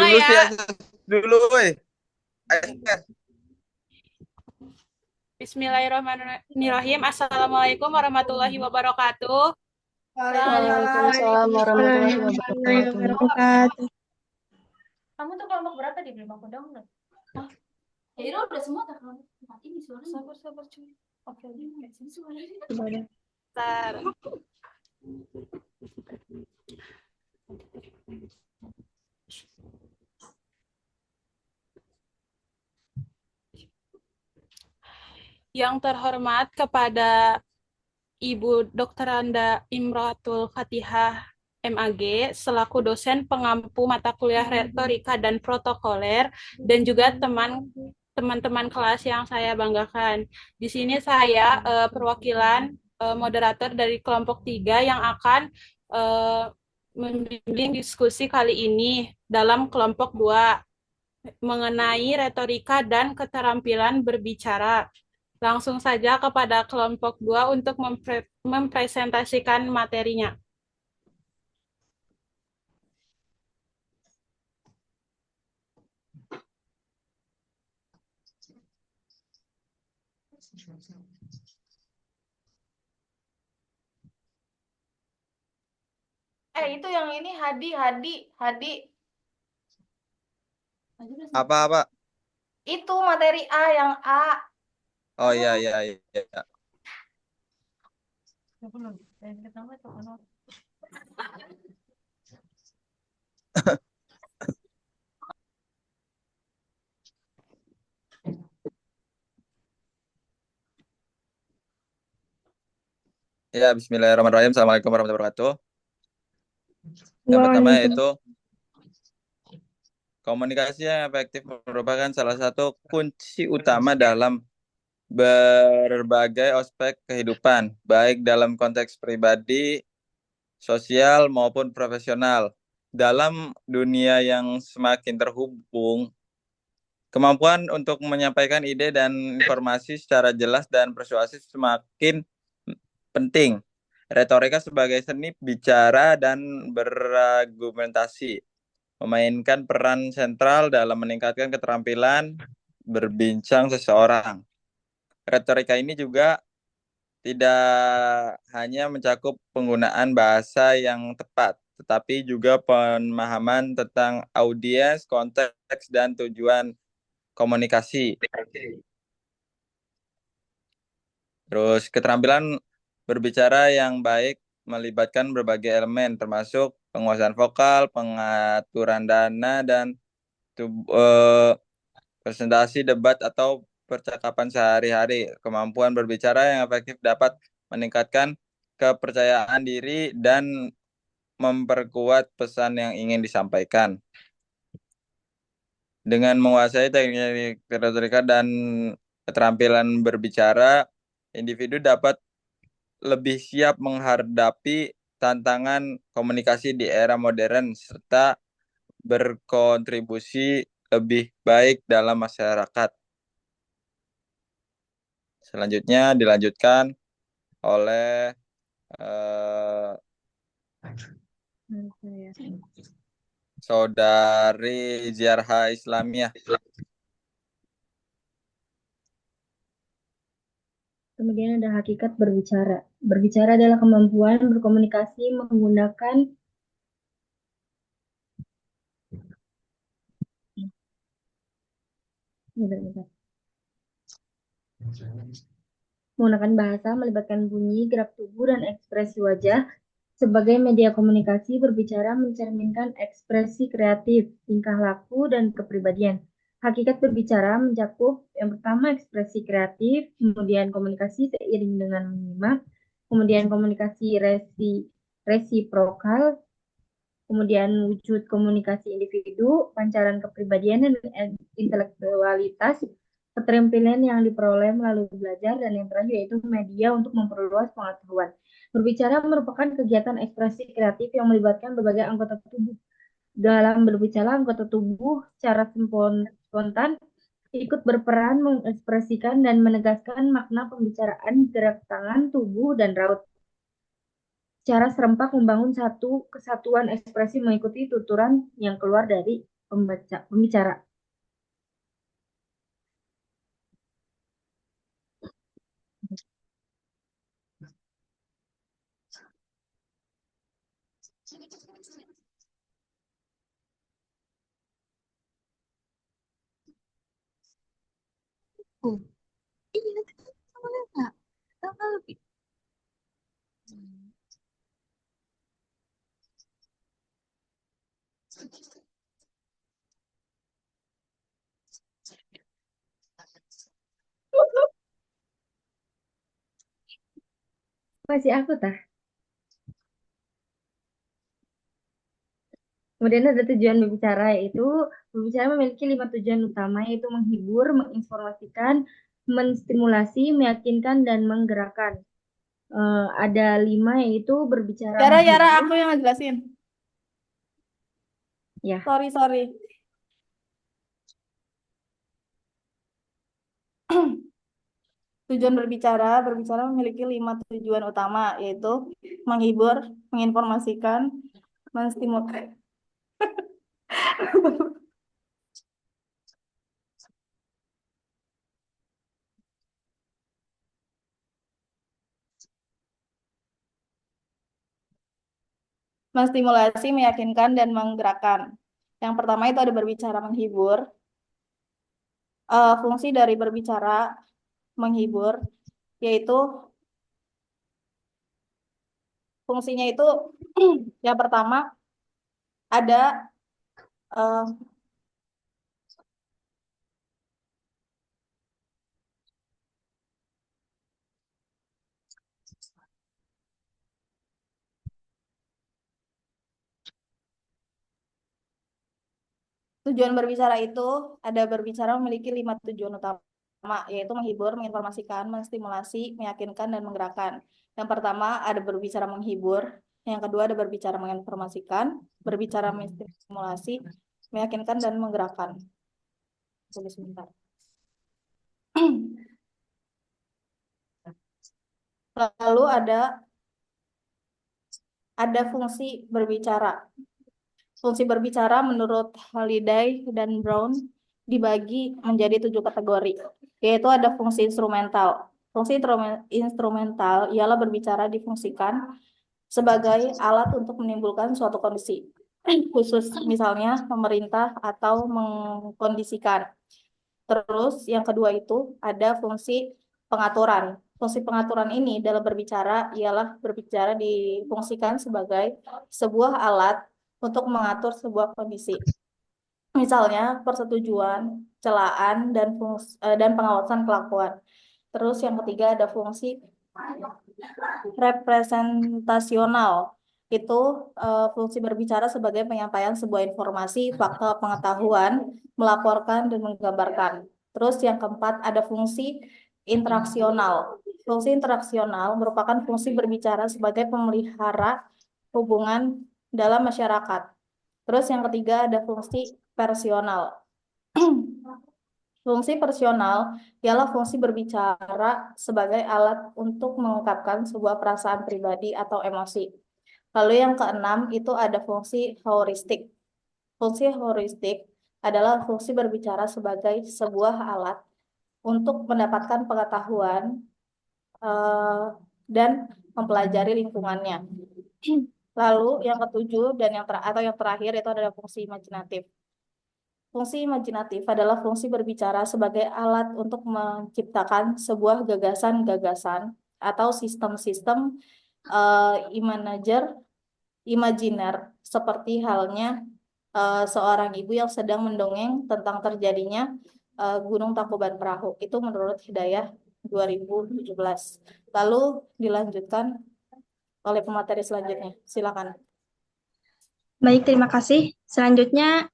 Mulai Dulu sih ya. Ases dulu, woi. Ases. Bismillahirrahmanirrahim. Assalamualaikum warahmatullahi wabarakatuh. Waalaikumsalam warahmatullahi wabarakatuh. Wabarakatuh. Kamu tuh kelompok berapa di Bima Kodam? Oh, ya itu udah semua tak kamu. Mati nih suaranya. Sabar cuy. Oke, sini suaranya. Bentar. Yang terhormat kepada Ibu Dr. Anda Imratul Fatihah MAG selaku dosen pengampu mata kuliah retorika dan protokoler dan juga teman-teman kelas yang saya banggakan. Di sini saya perwakilan moderator dari kelompok 3 yang akan membimbing diskusi kali ini dalam kelompok 2 mengenai retorika dan keterampilan berbicara. Langsung saja kepada kelompok 2 untuk mempresentasikan materinya. Itu yang ini Hadi. Apa-apa? Itu materi A yang A. Oh iya iya iya. Ya, bismillahirrahmanirrahim. Assalamualaikum warahmatullahi wabarakatuh. Yang pertama yaitu komunikasi yang efektif merupakan salah satu kunci utama dalam berbagai aspek kehidupan, baik dalam konteks pribadi, sosial, maupun profesional. Dalam dunia yang semakin terhubung, kemampuan untuk menyampaikan ide dan informasi secara jelas dan persuasif semakin penting. Retorika sebagai seni bicara dan berargumentasi memainkan peran sentral dalam meningkatkan keterampilan berbincang seseorang. Retorika ini juga tidak hanya mencakup penggunaan bahasa yang tepat, tetapi juga pemahaman tentang audiens, konteks, dan tujuan komunikasi. Terus keterampilan berbicara yang baik melibatkan berbagai elemen, termasuk penguasaan vokal, pengaturan dana, dan presentasi, debat, atau percakapan sehari-hari. Kemampuan berbicara yang efektif dapat meningkatkan kepercayaan diri dan memperkuat pesan yang ingin disampaikan. Dengan menguasai teknik retorika dan keterampilan berbicara, individu dapat lebih siap menghadapi tantangan komunikasi di era modern serta berkontribusi lebih baik dalam masyarakat. Selanjutnya dilanjutkan oleh Saudari Ziarha Islamiyah. Kemudian ada hakikat berbicara. Berbicara adalah kemampuan berkomunikasi menggunakan bahasa, melibatkan bunyi, gerak tubuh, dan ekspresi wajah. Sebagai media komunikasi, berbicara mencerminkan ekspresi kreatif, tingkah laku, dan kepribadian. Hakikat berbicara mencakup yang pertama ekspresi kreatif, kemudian komunikasi seiring dengan menyimak, kemudian komunikasi resiprokal, kemudian wujud komunikasi individu, pancaran kepribadian dan intelektualitas, keterampilan yang diperoleh melalui belajar, dan yang terakhir yaitu media untuk memperluas pengetahuan. Berbicara merupakan kegiatan ekspresi kreatif yang melibatkan berbagai anggota tubuh. Dalam berbicara, anggota tubuh secara spontan ikut berperan mengekspresikan dan menegaskan makna pembicaraan, gerak tangan, tubuh, dan raut. Secara serempak membangun satu kesatuan ekspresi mengikuti tuturan yang keluar dari pembicara. Oh, iya nanti boleh nggak? Tambah lebih. Masih aku tah. Kemudian ada tujuan berbicara, yaitu berbicara memiliki 5 tujuan utama, yaitu menghibur, menginformasikan, menstimulasi, meyakinkan, dan menggerakkan. Ada 5, yaitu berbicara Yara, menghibur. aku yang ngejelasin. Ya, Sorry. Tujuan berbicara memiliki 5 tujuan utama, yaitu menghibur, menginformasikan, menstimulasi, meyakinkan, dan menggerakkan. Yang pertama itu ada berbicara menghibur. Fungsi dari berbicara menghibur yaitu fungsinya itu yang pertama ada eh, tujuan berbicara itu ada berbicara memiliki 5 tujuan utama, yaitu menghibur, menginformasikan, menstimulasi, meyakinkan, dan menggerakkan. Yang pertama ada berbicara menghibur, yang kedua ada berbicara menginformasikan, berbicara menstimulasi, meyakinkan, dan menggerakkan. Tunggu sebentar. Lalu ada fungsi berbicara. Fungsi berbicara menurut Halliday dan Brown dibagi menjadi 7 kategori, yaitu ada fungsi instrumental. Fungsi instrumental ialah berbicara difungsikan sebagai alat untuk menimbulkan suatu kondisi khusus, misalnya pemerintah atau mengkondisikan. Terus yang kedua itu ada fungsi pengaturan. Fungsi pengaturan ini dalam berbicara ialah berbicara difungsikan sebagai sebuah alat untuk mengatur sebuah kondisi. Misalnya persetujuan, celaan, dan pengawasan kelakuan. Terus yang ketiga ada fungsi representasional. Itu fungsi berbicara sebagai penyampaian sebuah informasi, fakta, pengetahuan, melaporkan, dan menggambarkan. Terus yang keempat ada fungsi interaksional. Fungsi interaksional merupakan fungsi berbicara sebagai pemelihara hubungan dalam masyarakat. Terus yang ketiga ada fungsi personal. Fungsi personal ialah fungsi berbicara sebagai alat untuk mengungkapkan sebuah perasaan pribadi atau emosi. Lalu yang keenam itu ada fungsi heuristik. Fungsi heuristik adalah fungsi berbicara sebagai sebuah alat untuk mendapatkan pengetahuan dan mempelajari lingkungannya. Lalu yang ketujuh dan yang terakhir itu adalah fungsi imajinatif. Fungsi imajinatif adalah fungsi berbicara sebagai alat untuk menciptakan sebuah gagasan-gagasan atau sistem-sistem imajiner, seperti halnya seorang ibu yang sedang mendongeng tentang terjadinya Gunung Tangkuban Perahu. Itu menurut Hidayah 2017. Lalu dilanjutkan oleh pemateri selanjutnya. Silakan. Baik, terima kasih. Selanjutnya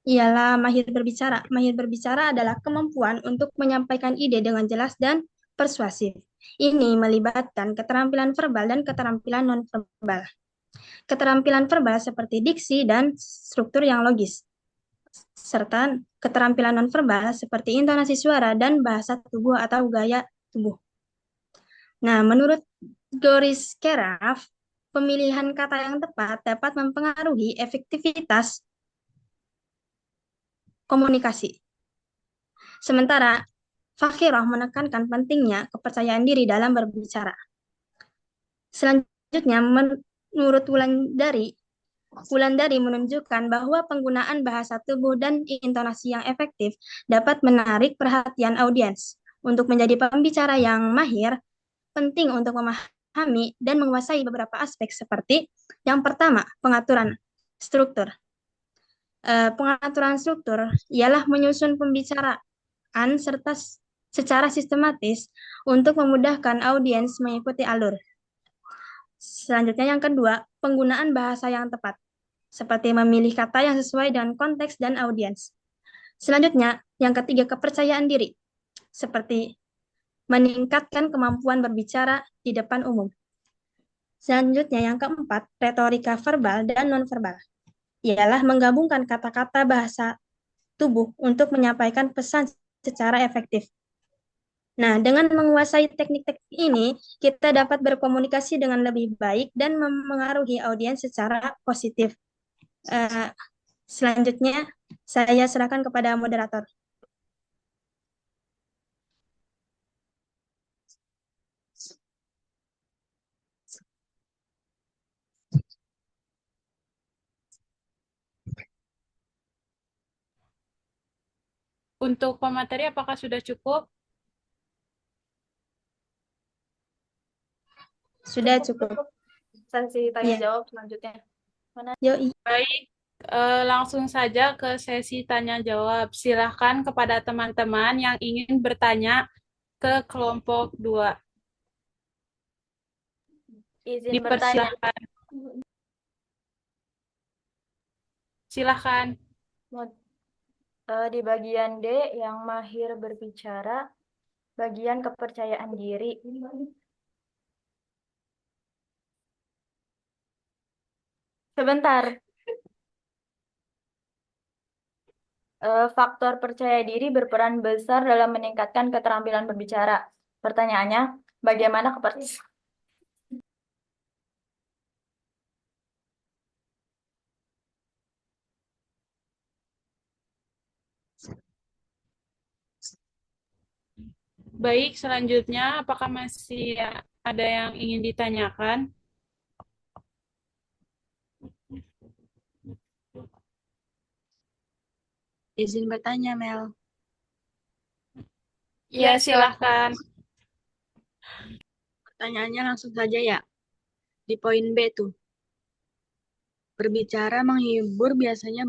ialah mahir berbicara. Mahir berbicara adalah kemampuan untuk menyampaikan ide dengan jelas dan persuasif. Ini melibatkan keterampilan verbal dan keterampilan non-verbal. Keterampilan verbal seperti diksi dan struktur yang logis, serta keterampilan non-verbal seperti intonasi suara dan bahasa tubuh atau gaya tubuh. Nah, menurut Doris Keraf, pemilihan kata yang tepat dapat mempengaruhi efektivitas komunikasi. Sementara, Fakhirah menekankan pentingnya kepercayaan diri dalam berbicara. Selanjutnya, menurut Wulandari menunjukkan bahwa penggunaan bahasa tubuh dan intonasi yang efektif dapat menarik perhatian audiens. Untuk menjadi pembicara yang mahir, penting untuk memahami dan menguasai beberapa aspek seperti yang pertama, pengaturan struktur. Pengaturan struktur ialah menyusun pembicaraan secara sistematis untuk memudahkan audiens mengikuti alur. Selanjutnya yang kedua, penggunaan bahasa yang tepat, seperti memilih kata yang sesuai dengan konteks dan audiens. Selanjutnya, yang ketiga, kepercayaan diri, seperti meningkatkan kemampuan berbicara di depan umum. Selanjutnya, yang keempat, retorika verbal dan nonverbal, ialah menggabungkan kata-kata bahasa tubuh untuk menyampaikan pesan secara efektif. Nah, dengan menguasai teknik-teknik ini, kita dapat berkomunikasi dengan lebih baik dan memengaruhi audiens secara positif. Selanjutnya, saya serahkan kepada moderator. Untuk pemateri apakah sudah cukup? Sudah cukup. Sesi tanya jawab selanjutnya. Yoi. Baik, langsung saja ke sesi tanya jawab. Silahkan kepada teman-teman yang ingin bertanya ke kelompok 2. Izin bertanya. Dipersilahkan. Silahkan. Di bagian D yang mahir berbicara, bagian kepercayaan diri. Sebentar. Faktor percaya diri berperan besar dalam meningkatkan keterampilan berbicara. Pertanyaannya, bagaimana kepercayaan? Baik, selanjutnya apakah masih ada yang ingin ditanyakan? Izin bertanya, Mel. Ya, silahkan. Pertanyaannya langsung saja ya. Di poin B tuh. Berbicara menghibur biasanya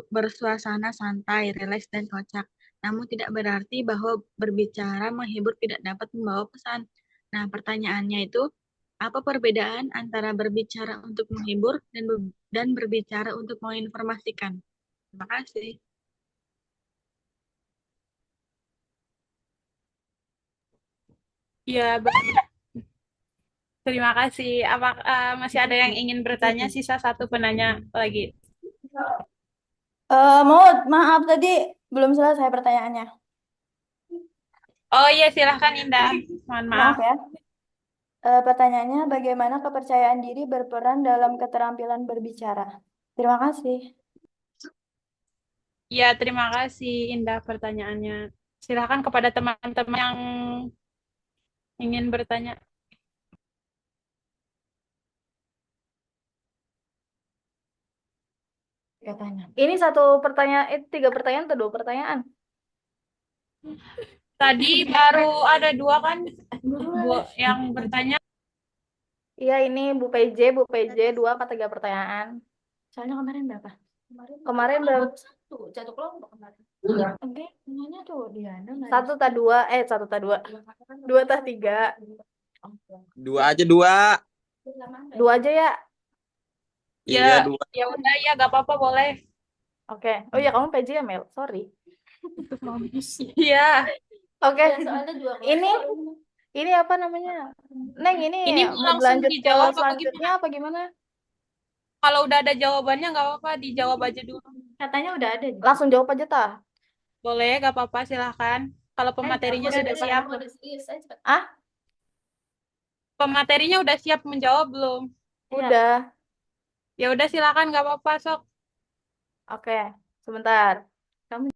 bersuasana santai, rileks, dan kocak. Namun tidak berarti bahwa berbicara menghibur tidak dapat membawa pesan. Nah, pertanyaannya itu, apa perbedaan antara berbicara untuk menghibur dan berbicara untuk menginformasikan? Terima kasih. Ya, baik. Terima kasih. Masih ada yang ingin bertanya? Sisa satu penanya lagi. Maaf tadi belum selesai pertanyaannya. Oh iya, silahkan Indah. Mohon maaf. Maaf ya. Pertanyaannya, bagaimana kepercayaan diri berperan dalam keterampilan berbicara? Terima kasih. Ya, terima kasih Indah pertanyaannya. Silahkan kepada teman-teman yang ingin bertanya. Ini satu pertanyaan, 3 pertanyaan atau 2 pertanyaan? Tadi baru ada 2 kan? Yang bertanya. Iya, ini Bu PJ 2 apa 3 pertanyaan. Soalnya kemarin berapa? Kemarin berapa? Satu kelompok kemarin. Oke, nanya tuh Diana. 1 tak 2, 1 tak 2. 2 tak 3. 2 aja 2. 2 aja ya. Ya, Iya 2. ya udah ya, gak apa-apa boleh. Oke. Oh ya, kamu PJ ya, Mel? Sorry. Iya. Oke. Ini apa namanya? Neng, ini mau langsung lanjut ke dijawab apa selanjutnya apa gimana? Kalau udah ada jawabannya nggak apa-apa, dijawab aja dulu. Katanya udah ada. Langsung jawab aja tah. Boleh, gak apa-apa, silahkan. Kalau pematerinya sudah siap. Pematerinya udah siap menjawab belum? Udah. Ya udah silakan, nggak apa-apa, sok. Oke, sebentar. Kamu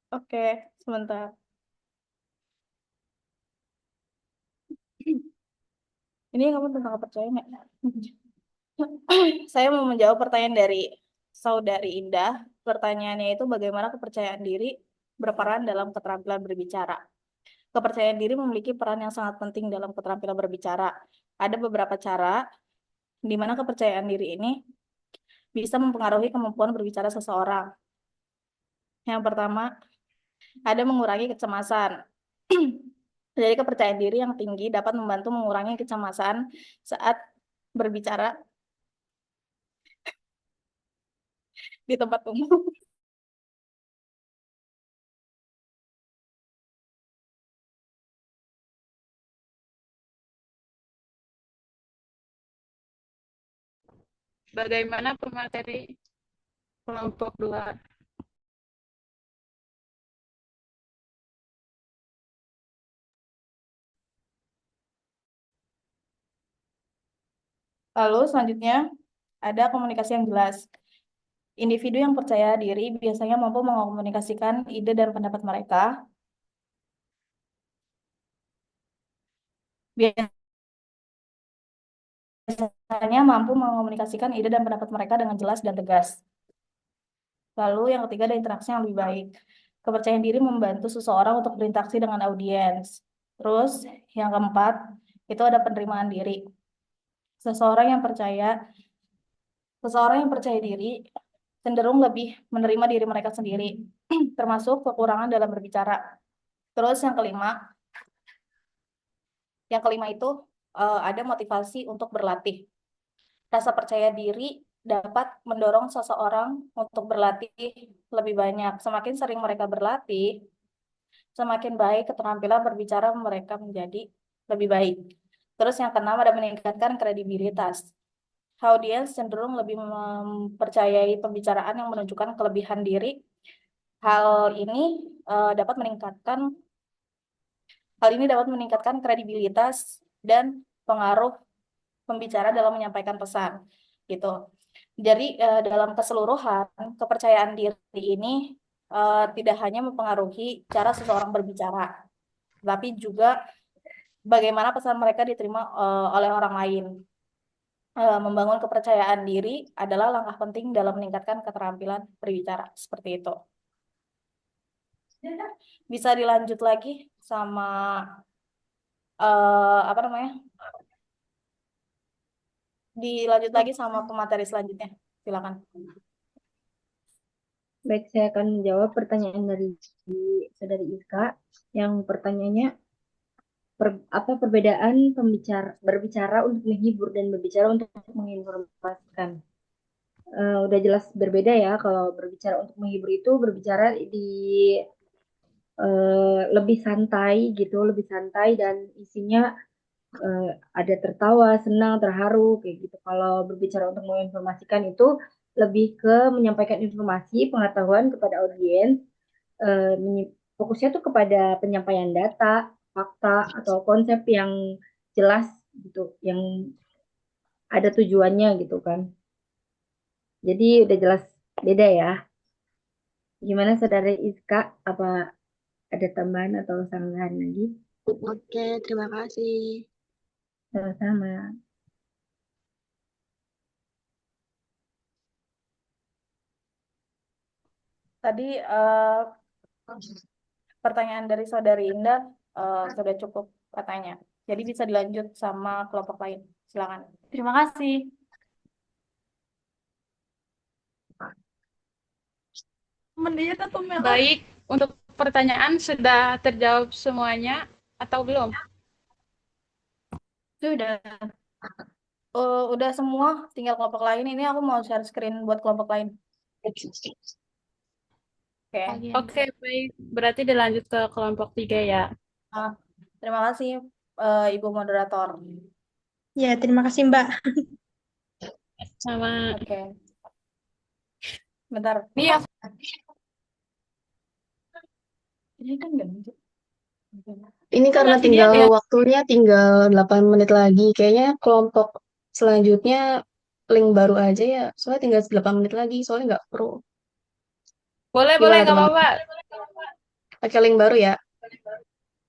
oke, sebentar. Ini kamu tentang kepercayaan nggak? Saya mau menjawab pertanyaan dari Saudari Indah. Pertanyaannya itu bagaimana kepercayaan diri berperan dalam keterampilan berbicara. Kepercayaan diri memiliki peran yang sangat penting dalam keterampilan berbicara. Ada beberapa cara di mana kepercayaan diri ini bisa mempengaruhi kemampuan berbicara seseorang. Yang pertama, ada mengurangi kecemasan. Jadi kepercayaan diri yang tinggi dapat membantu mengurangi kecemasan saat berbicara di tempat umum. Bagaimana pemateri kelompok 2? Lalu selanjutnya ada komunikasi yang jelas. Individu yang percaya diri biasanya mampu mengkomunikasikan ide dan pendapat mereka. Biasanya mampu mengkomunikasikan ide dan pendapat mereka dengan jelas dan tegas. Lalu yang ketiga ada interaksi yang lebih baik. Kepercayaan diri membantu seseorang untuk berinteraksi dengan audiens. Terus yang keempat itu ada penerimaan diri. Seseorang yang percaya diri cenderung lebih menerima diri mereka sendiri, termasuk kekurangan dalam berbicara. Terus yang kelima itu ada motivasi untuk berlatih. Rasa percaya diri dapat mendorong seseorang untuk berlatih lebih banyak. Semakin sering mereka berlatih, semakin baik keterampilan berbicara mereka menjadi lebih baik. Terus yang keenam ada meningkatkan kredibilitas. Audiens cenderung lebih mempercayai pembicaraan yang menunjukkan kelebihan diri. Hal ini dapat meningkatkan kredibilitas dan pengaruh pembicara dalam menyampaikan pesan gitu. Jadi dalam keseluruhan kepercayaan diri ini tidak hanya mempengaruhi cara seseorang berbicara, tapi juga bagaimana pesan mereka diterima oleh orang lain. Membangun kepercayaan diri adalah langkah penting dalam meningkatkan keterampilan berbicara seperti itu. Bisa dilanjut lagi sama apa namanya? Dilanjut lagi sama pemateri selanjutnya. Silakan. Baik, saya akan menjawab pertanyaan dari Saudari Iska. Yang pertanyaannya, apa perbedaan berbicara untuk menghibur dan berbicara untuk menginformasikan? Udah jelas berbeda ya. Kalau berbicara untuk menghibur itu berbicara di lebih santai gitu, lebih santai dan isinya ada tertawa, senang, terharu kayak gitu. Kalau berbicara untuk menginformasikan itu lebih ke menyampaikan informasi, pengetahuan kepada audiens, fokusnya tuh kepada penyampaian data, fakta atau konsep yang jelas gitu, yang ada tujuannya gitu kan. Jadi udah jelas beda ya. Gimana Saudara Iska? Apa ada tambahan atau sanggahan lagi? Oke, terima kasih. Sama-sama. Tadi pertanyaan dari Saudari Indah sudah cukup katanya. Jadi bisa dilanjut sama kelompok lain. Silakan. Terima kasih. Mendiet atau merah? Baik, untuk pertanyaan sudah terjawab semuanya atau belum? Sudah. Udah semua, tinggal kelompok lain. Ini aku mau share screen buat kelompok lain. Oke. Oke, baik. Berarti dilanjut ke kelompok 3 ya. Ah, terima kasih Ibu Moderator. Ya, terima kasih Mbak. Sama Oke. Bentar. ini yang Ini kan ganti. Ini karena masih tinggal dia ya. waktunya tinggal 8 menit lagi. Kayaknya kelompok selanjutnya link baru aja ya. Soalnya tinggal 8 menit lagi. Soalnya nggak pro. Boleh, Gimana nggak teman? apa-apa. Pakai link baru ya.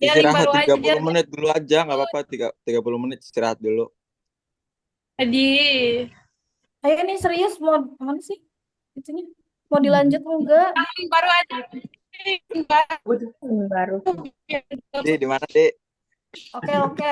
Ya, link Istirahat baru aja. 30 menit dulu aja, nggak apa-apa. 30 menit istirahat dulu. Jadi, Ayo nih serius mau mana sih? Itunya mau dilanjut enggak? link baru aja. Link baru. Baru. Di mana, Dek? Oke.